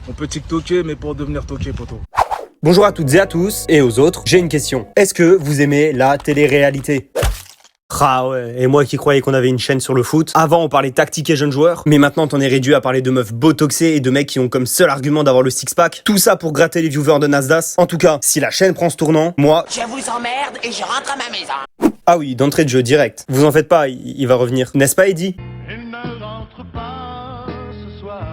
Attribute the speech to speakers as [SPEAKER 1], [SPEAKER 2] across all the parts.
[SPEAKER 1] On peut TikToker, mais pour devenir toqué, poto.
[SPEAKER 2] Bonjour à toutes et à tous, et aux autres, j'ai une question. Est-ce que vous aimez la télé-réalité ? Ah ouais, et moi qui croyais qu'on avait une chaîne sur le foot. Avant on parlait tactique et jeunes joueurs, mais maintenant t'en es réduit à parler de meufs botoxées et de mecs qui ont comme seul argument d'avoir le six-pack. Tout ça pour gratter les viewers de Nasdaq. En tout cas, si la chaîne prend ce tournant, moi...
[SPEAKER 3] Je vous emmerde et je rentre à ma maison.
[SPEAKER 2] Ah oui, d'entrée de jeu direct. Vous en faites pas, il va revenir. N'est-ce pas Eddie ?
[SPEAKER 4] Il ne rentre pas ce soir.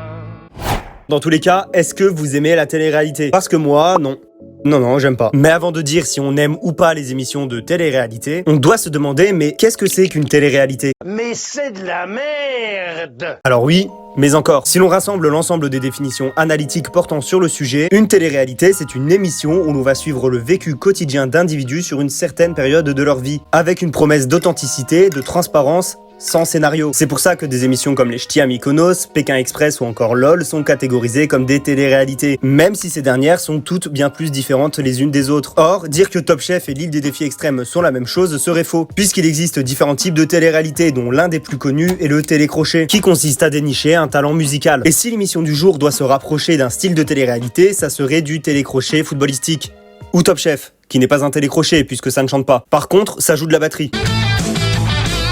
[SPEAKER 2] Dans tous les cas, est-ce que vous aimez la télé-réalité ? Parce que moi, non. Non, j'aime pas. Mais avant de dire si on aime ou pas les émissions de télé-réalité, on doit se demander, mais qu'est-ce que c'est qu'une télé-réalité ?
[SPEAKER 4] Mais c'est de la merde.
[SPEAKER 2] Alors oui, mais encore, si l'on rassemble l'ensemble des définitions analytiques portant sur le sujet, une télé-réalité, c'est une émission où l'on va suivre le vécu quotidien d'individus sur une certaine période de leur vie, avec une promesse d'authenticité, de transparence, sans scénario. C'est pour ça que des émissions comme les Ch'tis à Mykonos, Pékin Express ou encore LOL sont catégorisées comme des télé-réalités, même si ces dernières sont toutes bien plus différentes les unes des autres. Or, dire que Top Chef et l'île des défis extrêmes sont la même chose serait faux, puisqu'il existe différents types de télé-réalités, dont l'un des plus connus est le télécrochet, qui consiste à dénicher un talent musical. Et si l'émission du jour doit se rapprocher d'un style de télé-réalité, ça serait du télécrochet footballistique. Ou Top Chef, qui n'est pas un télécrochet puisque ça ne chante pas. Par contre, ça joue de la batterie.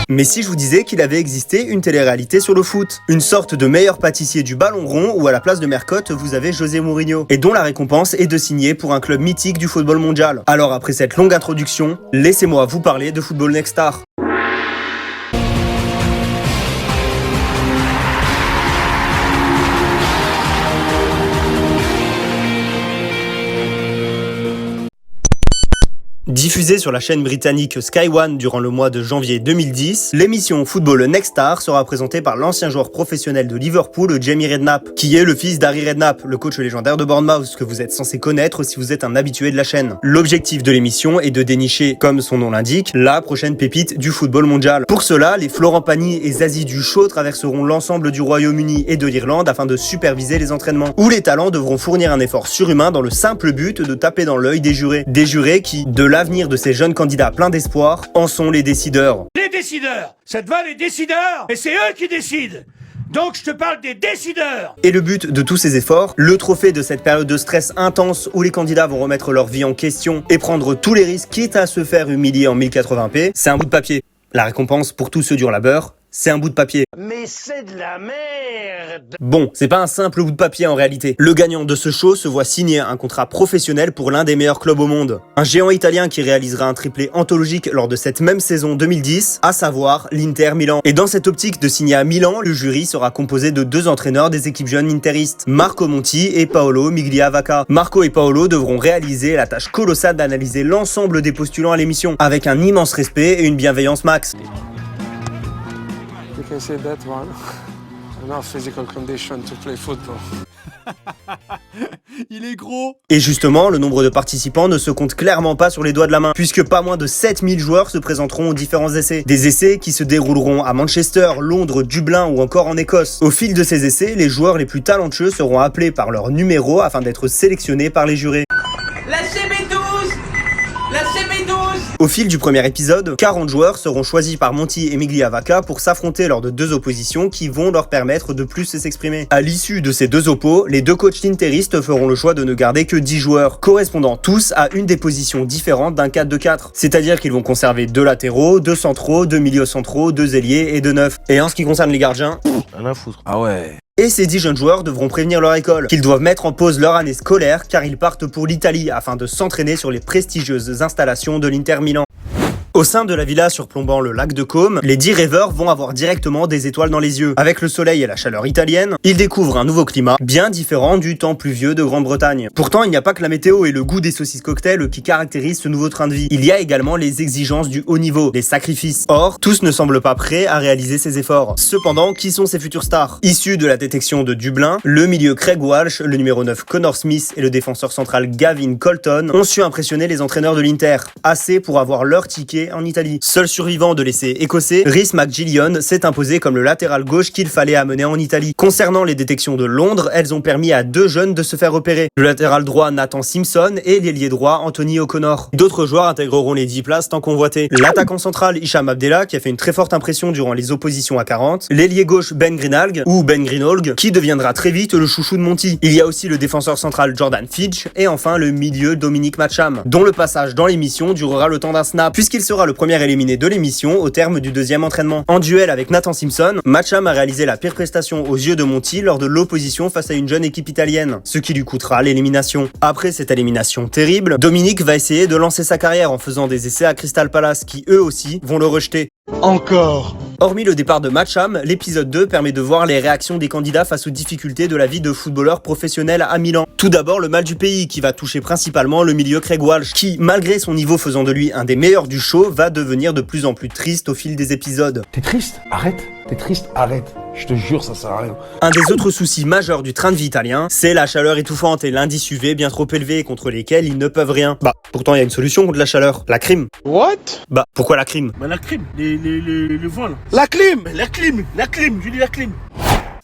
[SPEAKER 2] Mais si je vous disais qu'il avait existé une télé-réalité sur le foot, une sorte de meilleur pâtissier du ballon rond où à la place de Mercotte vous avez José Mourinho, et dont la récompense est de signer pour un club mythique du football mondial. Alors après cette longue introduction, laissez-moi vous parler de Football Next Star. Diffusée sur la chaîne britannique Sky One durant le mois de janvier 2010, l'émission Football Next Star sera présentée par l'ancien joueur professionnel de Liverpool, Jamie Redknapp, qui est le fils d'Harry Redknapp, le coach légendaire de Bournemouth, que vous êtes censé connaître si vous êtes un habitué de la chaîne. L'objectif de l'émission est de dénicher, comme son nom l'indique, la prochaine pépite du football mondial. Pour cela, les Florent Pagny et Zazie Duchot traverseront l'ensemble du Royaume-Uni et de l'Irlande afin de superviser les entraînements, où les talents devront fournir un effort surhumain dans le simple but de taper dans l'œil des jurés. Des jurés qui, de l'avenir de ces jeunes candidats pleins d'espoir, en sont les décideurs.
[SPEAKER 5] Les décideurs! Ça te va, les décideurs? Et c'est eux qui décident! Donc je te parle des décideurs!
[SPEAKER 2] Et le but de tous ces efforts, le trophée de cette période de stress intense où les candidats vont remettre leur vie en question et prendre tous les risques quitte à se faire humilier en 1080p, c'est un bout de papier. La récompense pour tous ceux dur labeur, c'est un bout de papier.
[SPEAKER 4] Mais c'est de la merde.
[SPEAKER 2] Bon, c'est pas un simple bout de papier en réalité. Le gagnant de ce show se voit signer un contrat professionnel pour l'un des meilleurs clubs au monde. Un géant italien qui réalisera un triplé anthologique lors de cette même saison 2010, à savoir l'Inter Milan. Et dans cette optique de signer à Milan, le jury sera composé de deux entraîneurs des équipes jeunes interistes, Marco Monti et Paolo Migliavacca. Marco et Paolo devront réaliser la tâche colossale d'analyser l'ensemble des postulants à l'émission, avec un immense respect et une bienveillance max.
[SPEAKER 6] You can say that one. Enough physical condition to play football.
[SPEAKER 5] Il est gros!
[SPEAKER 2] Et justement, le nombre de participants ne se compte clairement pas sur les doigts de la main, puisque pas moins de 7000 joueurs se présenteront aux différents essais. Des essais qui se dérouleront à Manchester, Londres, Dublin ou encore en Écosse. Au fil de ces essais, les joueurs les plus talentueux seront appelés par leur numéro afin d'être sélectionnés par les jurés.
[SPEAKER 3] La CB12! La CB12!
[SPEAKER 2] Au fil du premier épisode, 40 joueurs seront choisis par Monti et Migliavacca pour s'affronter lors de deux oppositions qui vont leur permettre de plus s'exprimer. À l'issue de ces deux oppos, les deux coachs interistes feront le choix de ne garder que 10 joueurs, correspondant tous à une des positions différentes d'un 4-2-4. C'est-à-dire qu'ils vont conserver 2 latéraux, 2 centraux, 2 milieux centraux, 2 ailiers et 2 neufs. Et en ce qui concerne les gardiens...
[SPEAKER 1] Rien à foutre. Ah ouais.
[SPEAKER 2] Et ces 10 jeunes joueurs devront prévenir leur école qu'ils doivent mettre en pause leur année scolaire car ils partent pour l'Italie afin de s'entraîner sur les prestigieuses installations de l'Inter Milan. Au sein de la villa surplombant le lac de Côme, les 10 rêveurs vont avoir directement des étoiles dans les yeux. Avec le soleil et la chaleur italienne, ils découvrent un nouveau climat, bien différent du temps pluvieux de Grande-Bretagne. Pourtant, il n'y a pas que la météo et le goût des saucisses cocktails qui caractérisent ce nouveau train de vie. Il y a également les exigences du haut niveau, les sacrifices. Or, tous ne semblent pas prêts à réaliser ces efforts. Cependant, qui sont ces futures stars? Issus de la détection de Dublin, le milieu Craig Walsh, le numéro 9 Connor Smith et le défenseur central Gavin Colton ont su impressionner les entraîneurs de l'Inter. Assez pour avoir leur ticket aller en Italie. Seul survivant de l'essai écossais, Rhys McGillion s'est imposé comme le latéral gauche qu'il fallait amener en Italie. Concernant les détections de Londres, elles ont permis à 2 jeunes de se faire repérer. Le latéral droit Nathan Simpson et l'ailier droit Anthony O'Connor. D'autres joueurs intégreront les 10 places tant convoitées. L'attaquant central Hicham Abdellah qui a fait une très forte impression durant les oppositions à 40. L'ailier gauche Ben Greenhalgh ou Ben Greenhalgh qui deviendra très vite le chouchou de Monty. Il y a aussi le défenseur central Jordan Fitch et enfin le milieu Dominic Matcham, dont le passage dans l'émission durera le temps d'un snap puisqu'il sera le premier éliminé de l'émission au terme du 2e entraînement. En duel avec Nathan Simpson, Matcham a réalisé la pire prestation aux yeux de Monty lors de l'opposition face à une jeune équipe italienne, ce qui lui coûtera l'élimination. Après cette élimination terrible, Dominic va essayer de lancer sa carrière en faisant des essais à Crystal Palace qui eux aussi vont le rejeter.
[SPEAKER 4] Encore.
[SPEAKER 2] Hormis le départ de Matcham, l'épisode 2 permet de voir les réactions des candidats face aux difficultés de la vie de footballeur professionnel à Milan. Tout d'abord le mal du pays qui va toucher principalement le milieu Craig Walsh qui, malgré son niveau faisant de lui un des meilleurs du show, va devenir de plus en plus triste au fil des épisodes.
[SPEAKER 7] T'es triste? Arrête. T'es triste? Arrête. Je te jure, ça sert à rien.
[SPEAKER 2] Un des autres soucis majeurs du train de vie italien, c'est la chaleur étouffante et l'indice UV bien trop élevé contre lesquels ils ne peuvent rien. Bah, pourtant il y a une solution contre la chaleur, la clim.
[SPEAKER 7] What?
[SPEAKER 2] Bah, pourquoi la clim?
[SPEAKER 5] Bah la clim, le vent là. La clim, je dis la clim.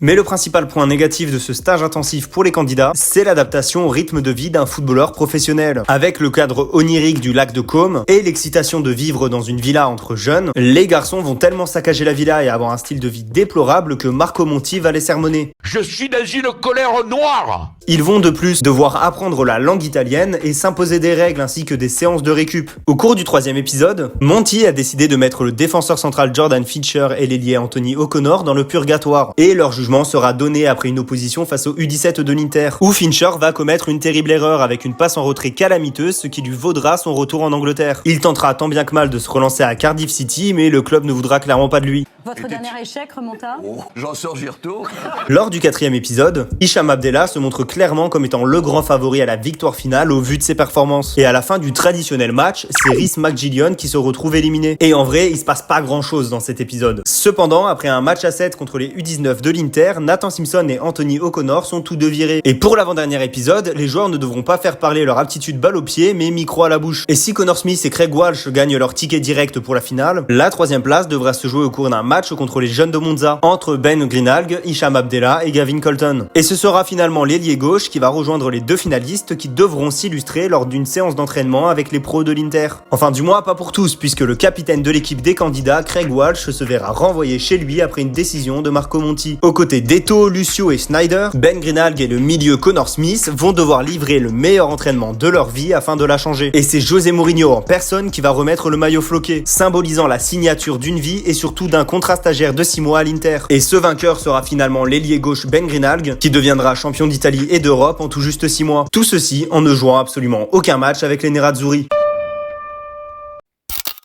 [SPEAKER 2] Mais le principal point négatif de ce stage intensif pour les candidats, c'est l'adaptation au rythme de vie d'un footballeur professionnel. Avec le cadre onirique du lac de Côme et l'excitation de vivre dans une villa entre jeunes, les garçons vont tellement saccager la villa et avoir un style de vie déplorable que Marco Monti va les sermonner.
[SPEAKER 8] Je suis dans une colère noire.
[SPEAKER 2] Ils vont de plus devoir apprendre la langue italienne et s'imposer des règles ainsi que des séances de récup. Au cours du 3e épisode, Monty a décidé de mettre le défenseur central Jordan Fitcher et l'ailier Anthony O'Connor dans le purgatoire. Et leur jugement sera donné après une opposition face au U17 de l'Inter, où Fincher va commettre une terrible erreur avec une passe en retrait calamiteuse, ce qui lui vaudra son retour en Angleterre. Il tentera tant bien que mal de se relancer à Cardiff City, mais le club ne voudra clairement pas de lui.
[SPEAKER 9] Votre dernier échec remonte à...
[SPEAKER 8] J'en sors, j'y retourne.
[SPEAKER 2] Lors du 4e épisode, Hicham Abdellah se montre clairement comme étant le grand favori à la victoire finale au vu de ses performances. Et à la fin du traditionnel match, c'est Rhys McGillion qui se retrouve éliminé. Et en vrai, il se passe pas grand chose dans cet épisode. Cependant, après un match à 7 contre les U19 de l'Inter, Nathan Simpson et Anthony O'Connor sont tous deux virés. Et pour l'avant-dernier épisode, les joueurs ne devront pas faire parler leur aptitude balle au pied, mais micro à la bouche. Et si Connor Smith et Craig Walsh gagnent leur ticket direct pour la finale, la 3e place devra se jouer au cours d'un match contre les jeunes de Monza, entre Ben Greenhalgh, Hicham Abdellah et Gavin Colton. Et ce sera finalement l'ailier gauche qui va rejoindre les 2 finalistes qui devront s'illustrer lors d'une séance d'entraînement avec les pros de l'Inter. Enfin du moins pas pour tous, puisque le capitaine de l'équipe des candidats, Craig Walsh, se verra renvoyer chez lui après une décision de Marco Monti. Aux côtés d'Eto, Lucio et Snyder, Ben Greenhalgh et le milieu Connor Smith vont devoir livrer le meilleur entraînement de leur vie afin de la changer. Et c'est José Mourinho en personne qui va remettre le maillot floqué, symbolisant la signature d'une vie et surtout d'un contrat stagiaire de 6 mois à l'Inter. Et ce vainqueur sera finalement l'ailier gauche Ben Greenhalgh, qui deviendra champion d'Italie et d'Europe en tout juste 6 mois. Tout ceci en ne jouant absolument aucun match avec les Nerazzurri.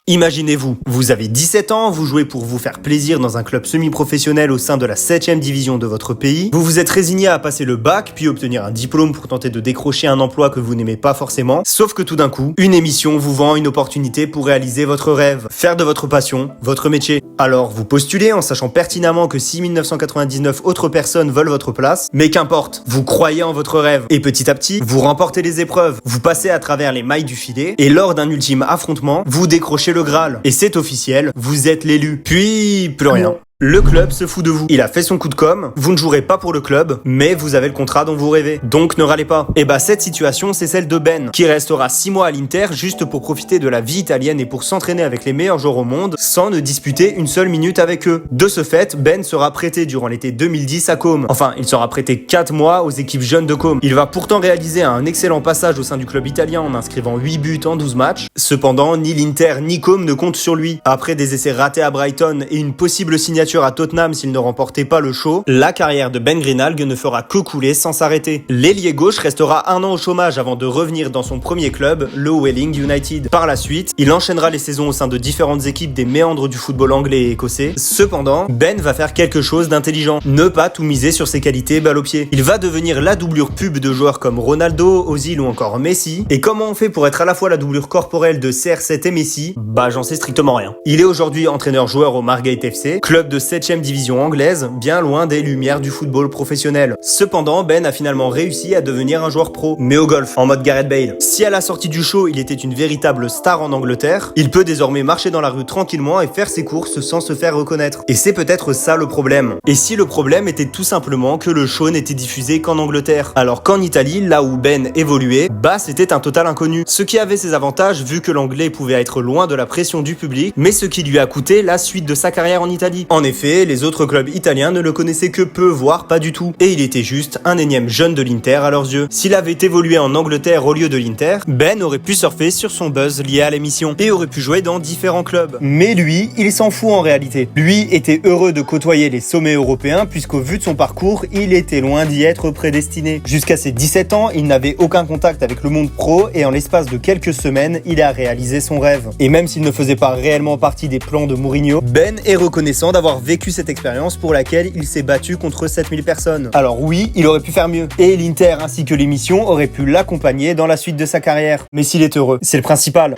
[SPEAKER 2] Imaginez-vous, vous avez 17 ans, vous jouez pour vous faire plaisir dans un club semi-professionnel au sein de la 7e division de votre pays, vous vous êtes résigné à passer le bac, puis obtenir un diplôme pour tenter de décrocher un emploi que vous n'aimez pas forcément, sauf que tout d'un coup, une émission vous vend une opportunité pour réaliser votre rêve, faire de votre passion, votre métier. Alors vous postulez en sachant pertinemment que 6999 autres personnes veulent votre place, mais qu'importe, vous croyez en votre rêve, et petit à petit, vous remportez les épreuves, vous passez à travers les mailles du filet, et lors d'un ultime affrontement, vous décrochez le Graal. Et c'est officiel, vous êtes l'élu. Puis, plus rien. Le club se fout de vous. Il a fait son coup de com', vous ne jouerez pas pour le club, mais vous avez le contrat dont vous rêvez. Donc ne râlez pas. Et bah cette situation, c'est celle de Ben, qui restera 6 mois à l'Inter juste pour profiter de la vie italienne et pour s'entraîner avec les meilleurs joueurs au monde, sans ne disputer une seule minute avec eux. De ce fait, Ben sera prêté durant l'été 2010 à Côme. Enfin, il sera prêté 4 mois aux équipes jeunes de Côme. Il va pourtant réaliser un excellent passage au sein du club italien en inscrivant 8 buts en 12 matchs. Cependant, ni l'Inter ni Côme ne comptent sur lui. Après des essais ratés à Brighton et une possible signature à Tottenham s'il ne remportait pas le show, la carrière de Ben Greenhalgh ne fera que couler sans s'arrêter. L'ailier gauche restera 1 an au chômage avant de revenir dans son premier club, le Welling United. Par la suite, il enchaînera les saisons au sein de différentes équipes des méandres du football anglais et écossais. Cependant, Ben va faire quelque chose d'intelligent, ne pas tout miser sur ses qualités balle au pied. Il va devenir la doublure pub de joueurs comme Ronaldo, Ozil ou encore Messi. Et comment on fait pour être à la fois la doublure corporelle de CR7 et Messi? Bah j'en sais strictement rien. Il est aujourd'hui entraîneur-joueur au Margate FC, club de de 7ème division anglaise, bien loin des lumières du football professionnel. Cependant, Ben a finalement réussi à devenir un joueur pro, mais au golf, en mode Gareth Bale. Si à la sortie du show, il était une véritable star en Angleterre, il peut désormais marcher dans la rue tranquillement et faire ses courses sans se faire reconnaître. Et c'est peut-être ça le problème. Et si le problème était tout simplement que le show n'était diffusé qu'en Angleterre, alors qu'en Italie, là où Ben évoluait, bah c'était un total inconnu. Ce qui avait ses avantages vu que l'anglais pouvait être loin de la pression du public, mais ce qui lui a coûté la suite de sa carrière en Italie. En effet, les autres clubs italiens ne le connaissaient que peu, voire pas du tout. Et il était juste un énième jeune de l'Inter à leurs yeux. S'il avait évolué en Angleterre au lieu de l'Inter, Ben aurait pu surfer sur son buzz lié à l'émission et aurait pu jouer dans différents clubs. Mais lui, il s'en fout en réalité. Lui était heureux de côtoyer les sommets européens puisqu'au vu de son parcours, il était loin d'y être prédestiné. Jusqu'à ses 17 ans, il n'avait aucun contact avec le monde pro et en l'espace de quelques semaines, il a réalisé son rêve. Et même s'il ne faisait pas réellement partie des plans de Mourinho, Ben est reconnaissant d'avoir vécu cette expérience pour laquelle il s'est battu contre 7000 personnes. Alors oui, il aurait pu faire mieux. Et l'Inter ainsi que l'émission auraient pu l'accompagner dans la suite de sa carrière. Mais s'il est heureux, c'est le principal.